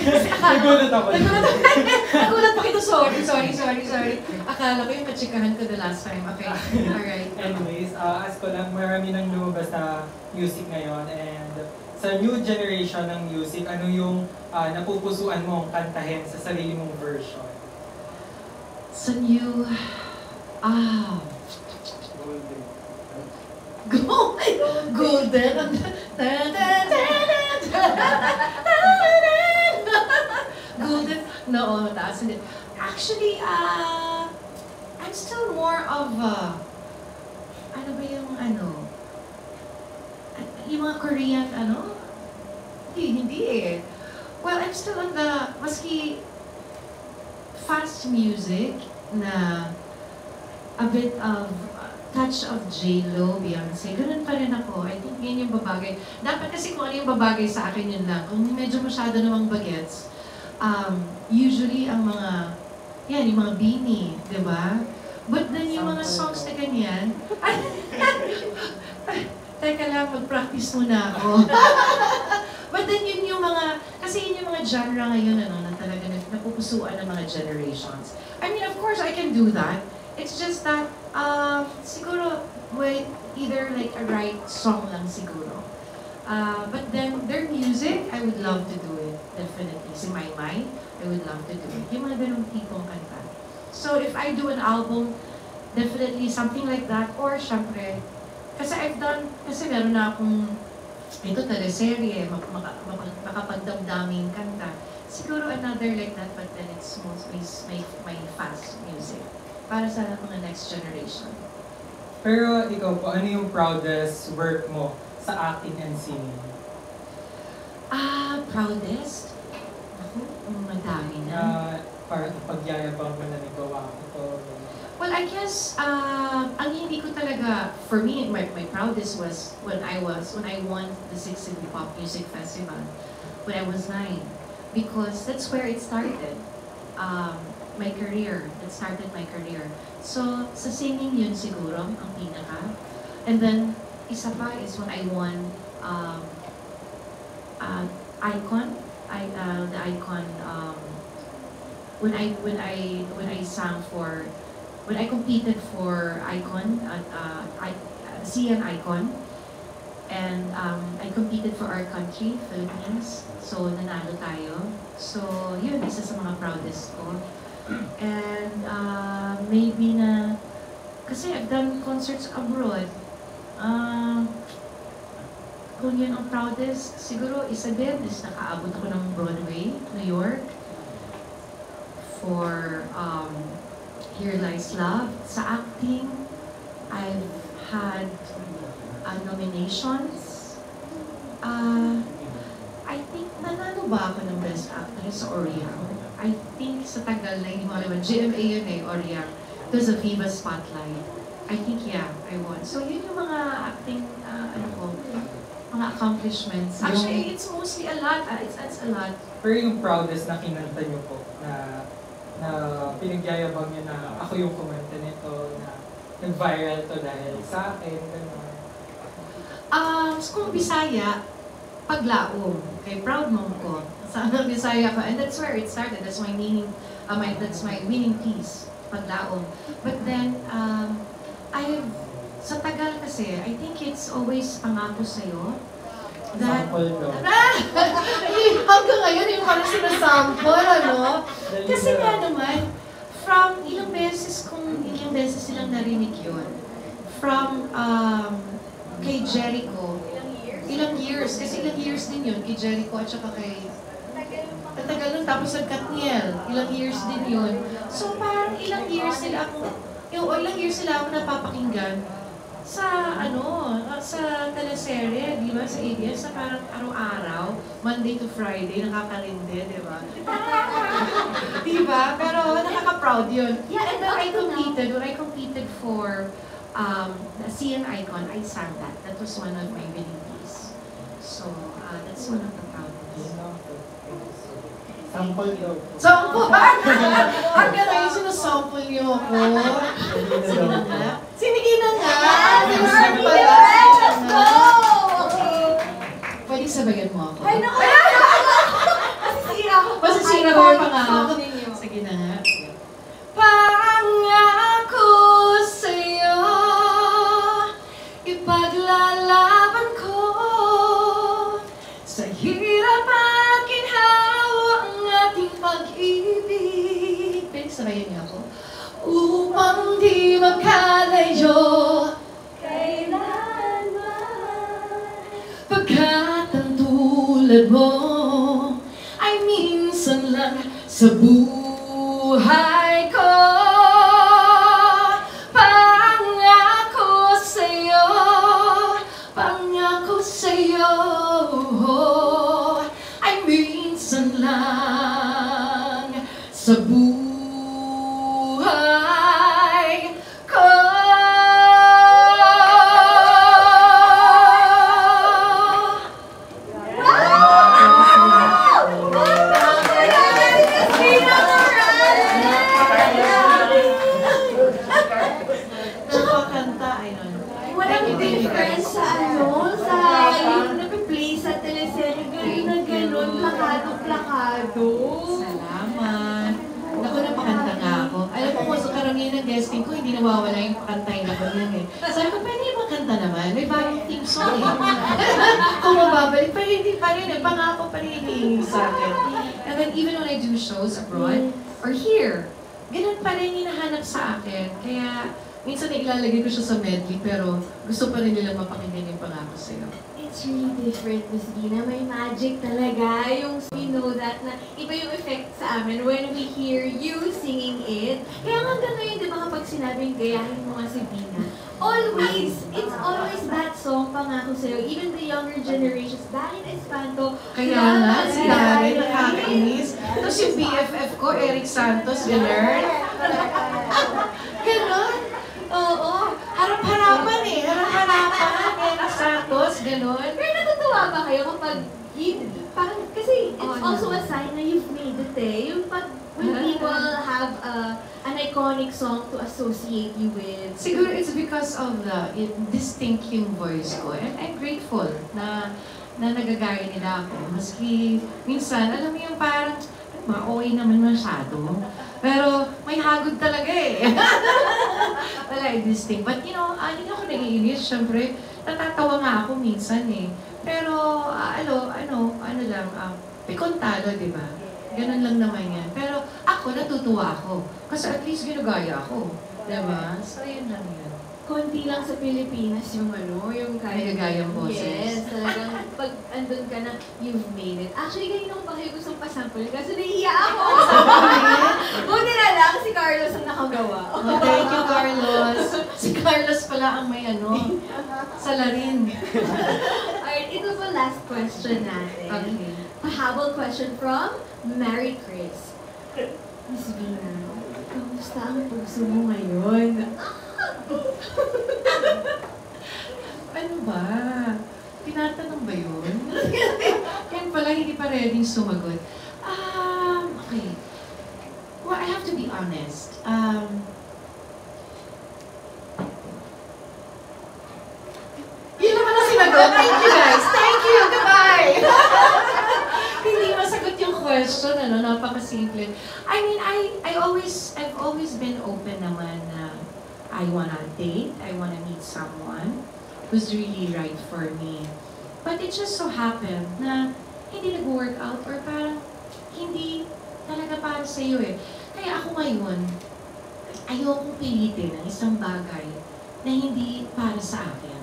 Nagulat ako. Nagulat pa kita. Sorry. Akala ko yung katsikahan ko the last time. Okay, alright. Anyways, ask ko lang, marami nang lumabas na music ngayon, and sa new generation ng music, ano yung napupusuan mong kantahin sa sarili mong version? Sa new... Golden. Golden. No, that's it. Actually, I'm still more of ano ba yung yung mga Korean hindi eh. Well, I'm still on the maski fast music na a bit of touch of J-Lo, Beyonce, ganun pa rin ako. I think yun yung babagay. Dapat kasi kung ano yung babagay sa akin, yun lang. Kung medyo masyado namang bagets, usually ang mga, yung mga Beanie, di ba? But then yung mga songs na ganyan, teka lang, mag-practice muna ako. But then yun yung mga, kasi yun yung mga genre ngayon, na talaga napupusuan ng mga generations. I mean, of course, I can do that. It's just that, siguro, either like a right song lang siguro. But then, their music, I would love to do it, definitely. Si Maymay, I would love to do it. Yung mga ganong tipong kanta. So, if I do an album, definitely something like that, or syempre, kasi meron na akong, ito teleserye, makapagdamdaming kanta. Siguro another like that, but then it's mostly my fast music. Para sa mga next generation. Pero ikaw po, ano yung proudest work mo sa acting and singing? Proudest? Ako, madami na. Para pagyayabang mo na nagawa ko to. Well, I guess, ang hindi ko talaga, for me, my proudest was when I won the 6th City Pop Music Festival when I was 9. Because that's where it started. My career. That started my career. So, sa singing yun siguro, ang pinaka. And then, isa pa is when I won Icon. The Icon, when I competed for Icon, CN Icon, and I competed for our country, Philippines. So, nanalo tayo. So, yun, isa sa mga proudest ko. And maybe na, kasi I've done concerts abroad. Kung yun ang proudest, siguro isa din is nakaabot ako ng Broadway, New York, for Here Lies Love. Sa acting, I've had nominations. I think nanalo ba ako ng Best Actress sa Oriang? I think sa tagal na hindi mo alam, GMA yun Oriang. It was a Viva Spotlight. I think, yeah, I won. So yun yung mga acting, mga accomplishments. Actually, it's mostly a lot. It's a lot. Pero yung proudest na kinanta niyo po, na pinagyayabang niyo na ako yung kumanta nito, na nag-viral to dahil sa akin, gano'n. Kung Bisaya, Paglaom. Okay, proud mom ko. Sa Bisaya ko. And that's where it started. That's my meaning, that's my winning piece, Paglaom. But then, sa tagal kasi, I think it's always pangako sa'yo. That, hanggang ngayon, yung parang sinasample, Kasi nga naman, from ilang beses silang narinig yun. From, kay Jericho, ilang years, kasi ilang years din yun, kay Jericho at saka kay... Tatagal nun, tapos sa Katniel, ilang years din yun. So parang ilang years sila ako napapakinggan sa sa teleserye, di ba, sa ABS, sa parang araw-araw, Monday to Friday, nakakarinde, di ba? Di ba? Pero nakaka-proud yun. Yeah, and then when I competed for the CN Icon, I sang that. That was one of my winning piece. So, that's one of the proudest. Sample daw. Sample? Hanggang ngayon sinasample niyo ako. Sige na nga. Sige na nga! Let's go! Pwede sabayan mo ako. Ay, naku! Masisira ako sabayan niyo ako. Upang di makalayo kailanman, pagkat ang tulad mo ay minsan lang sa buhay ko. Pangako sa'yo ay minsan lang sa buhay ko. Tsaka kanta, I don't know. Walang difference sa sa yung napiplay sa teleserye, gano'n na gano'n, plakado-plakado. Salamat. Naku, napakanta nga ako. Alam mo kung sa karamihan ng guesting ko, hindi nawawala yung pakantay na ganyan eh. Sabi ko, pwede yung makanta naman. May bagong team song eh. Kung mababalik, pero hindi pa rin eh. Pangako pa rin hinihingi sa akin. And then even when I do shows abroad or here, ganun pa rin hinahanap sa akin. Kaya minsan ilalagay ko siya sa medley, pero gusto pa rin nilang mapakinggan yung Pangako Sa'yo. It's really different, Miss Dina. May magic talaga. Yung we know that na iba yung effect sa amin when we hear you singing it. Kaya hanggang ngayon, di ba kapag sinabing gayahin mo nga si Dina, it's always that song, Pangako Sa'yo. Even the younger generations, dahil Espanto, Kaya nga, si Dari, nakakainis. Tapos yung BFF ko, Eric Santos, gano'n. Gano'n? Oo, harap-harapan eh. Harap-harapan, Eric Santos, gano'n. Pero natutuwa ba kayo kapag parang, kasi it's also a sign na you've made it eh. Yung when people have an iconic song to associate you with. Siguro it's because of the distinct yung voice ko. And I'm grateful na nagagaya nila ako. Maski minsan, alam mo yung parang, ma-OA naman masyado. Pero may hagod talaga eh. Wala, distinct. But you know, hindi ako naiinis. Siyempre, natatawa nga ako minsan eh. Pero, ano lang, pikontalo, di ba? Ganun lang naman yan. Pero ako, natutuwa ako. Kasi at least ginagaya ako. Di ba? So, yun lang yun. Konti lang sa Pilipinas yung yung Nagagayang boses. Yes, talagang pag andun ka na, you've made it. Actually, kanina ko pa kayo gustong pasample, kasi naiiya ako. Buti na lang, si Carlos ang nakagawa. Oh, thank you, Carlos. Si Carlos pala ang may salarin. Alright, ito po last question natin. Okay. Pahabol question from Mary Chris. Miss Vina, kamusta ang puso mo ngayon? Ano ba? Tinatanong ba yun? Yan pala, hindi pa ready sumagot. Okay. Well, I have to be honest. Yun naman na sinagot. Thank you guys. Thank you. Goodbye. Hindi masagot yung question, napakasimple. I mean, I've always been open naman na I wanna date, I wanna meet someone who's really right for me. But it just so happened na hindi nag-work out or parang hindi talaga para sa iyo eh. Kaya ako ngayon, ayokong pilitin ang isang bagay na hindi para sa akin.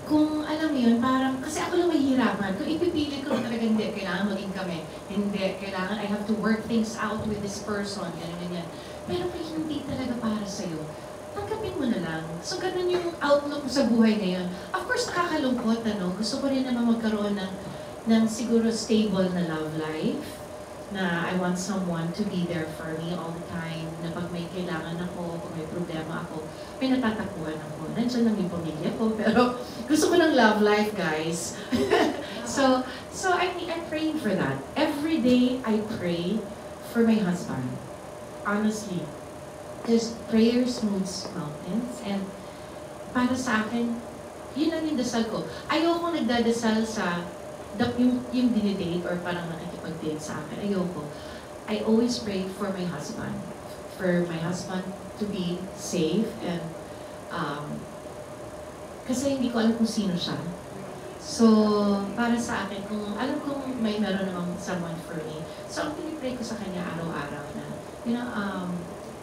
Kung alam mo yun, parang, kasi ako lang mahihirapan. Kung ipipilit ko talaga, hindi, kailangan maging kami. Hindi, kailangan, I have to work things out with this person, ganyan. Pero kung hindi talaga para sa'yo, tanggapin mo na lang. So, ganun yung outlook sa buhay ngayon. Of course, nakakalungkot, Gusto ko rin naman magkaroon ng siguro stable na love life, na I want someone to be there for me all the time, na pag may kailangan ako, pag may problema ako, may natatakuan ako. Nandiyan lang yung pamilya ko, pero gusto ko ng love life, guys. so I'm praying for that. Every day, I pray for my husband. Honestly. Because prayer moves mountains, and para sa akin, yun lang yung dasal ko. Ayoko nagdadasal sa yung dinidate or parang nakikipag-date sa akin. Ayoko. I always pray for my husband to be safe and kasi hindi ko alam kung sino siya. So, para sa akin, kung alam kong may meron namang someone for me, so ang pinipray ko sa kanya araw-araw na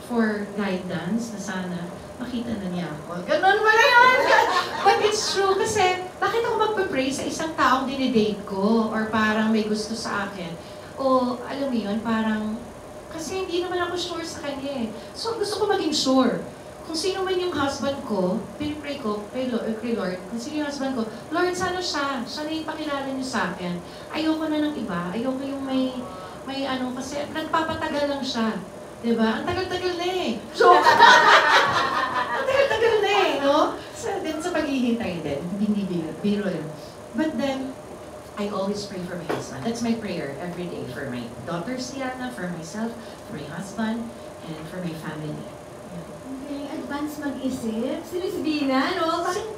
for guidance na sana makita na niya ako. Ganon ba na yun? But it's true kasi bakit ako magpa-pray sa isang taong dinidate ko or parang may gusto sa akin? O alam mo yun, parang kasi hindi naman ako sure sa kanya eh. So gusto ko maging sure. Kung sino man yung husband ko, pinipray ko kay Lord, kung sino yung husband ko, Lord, sana siya na yung pakilala niyo sa akin. Ayoko na ng iba, ayoko yung may kasi nagpapatagal lang siya. Diba? Ang tagal-tagal na eh. So, ang tagal-tagal na eh, no? Sa paghihintay din, hindi biro yun. But then, I always pray for my husband. That's my prayer every day for my daughter, Sienna, for myself, for my husband, and for my family. Okay, advance mag-isip. Sinusbina, no? Parang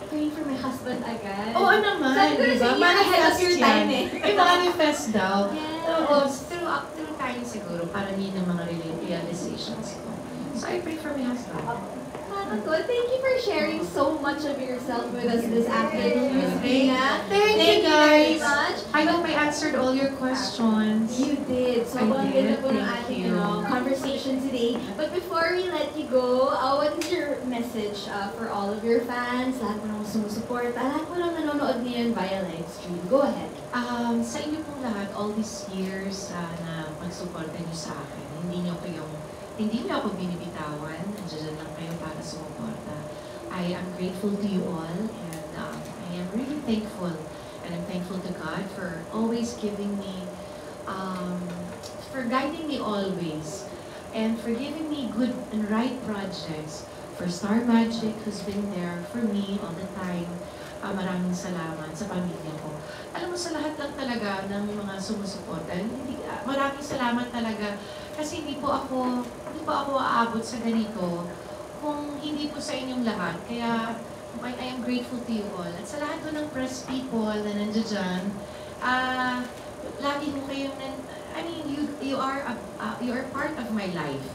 praying for my husband agad. Oo naman, sabi ko na diba? sa iyo, ahead of your time eh. I-manifest daw. Yes. Oo, through time siguro, para yun ang mga realizations ko. So I pray for my husband. Thank you for sharing so much of yourself with us this afternoon, Miss Vina. Thank you guys. Very much. I hope I answered all your questions. You did. So, ang ganda po ng ating conversation today. But before we let you go, what is your message for all of your fans, lahat po ng sumusuporta, lahat po ng nanonood ngayon via live stream? Go ahead. Sa inyo pong lahat, all these years na pagsuporta niyo sa akin, hindi niyo ako binibitawan, nandiyan lang kayo para sumuporta. I am grateful to you all, and I am really thankful. And I'm thankful to God for always giving me, for guiding me always, and for giving me good and right projects. For Star Magic, who's been there for me all the time. Maraming salamat sa pamilya ko. Alam mo, sa lahat lang talaga ng mga sumusuporta, maraming salamat talaga. Kasi hindi po ako aabot sa ganito kung hindi po sa inyong lahat. Kaya, I am grateful to you all. At sa lahat po ng press people na nandiyan dyan, lagi mo kayong, you are part of my life.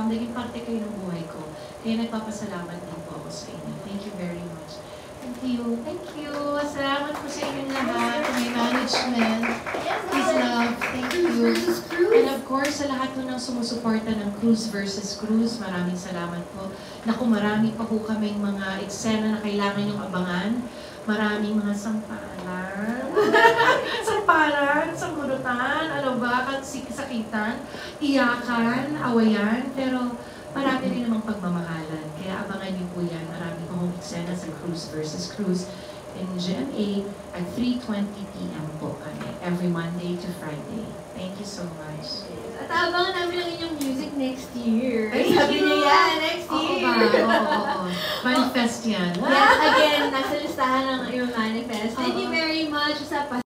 Naging parte kayo ng buhay ko. Kaya nagpapasalamat din po ako sa inyo. Thank you very much. Thank you. Salamat po sa inyong lahat. May management. Peace, love. Thank you. And of course, sa lahat po ng sumusuporta ng Cruz versus Cruz, maraming salamat po. Naku, marami pa po kaming mga eksena na kailangan yung abangan. Maraming mga sampalan. Sampalutan, sakitan, iyakan, awayan, pero marami rin namang pagmamahalan. Kaya abangan niyo po yan. Marami pa hong eksena sa Cruz versus Cruz in GMA at 3:20 p.m. po kami. Every Monday to Friday. Thank you so much. At abangan namin ang inyong music next year. Ay, sabi niya yan, next year. Oo. Manifest yan. Yes, again, nasa listahan ng iyong manifest. Thank you very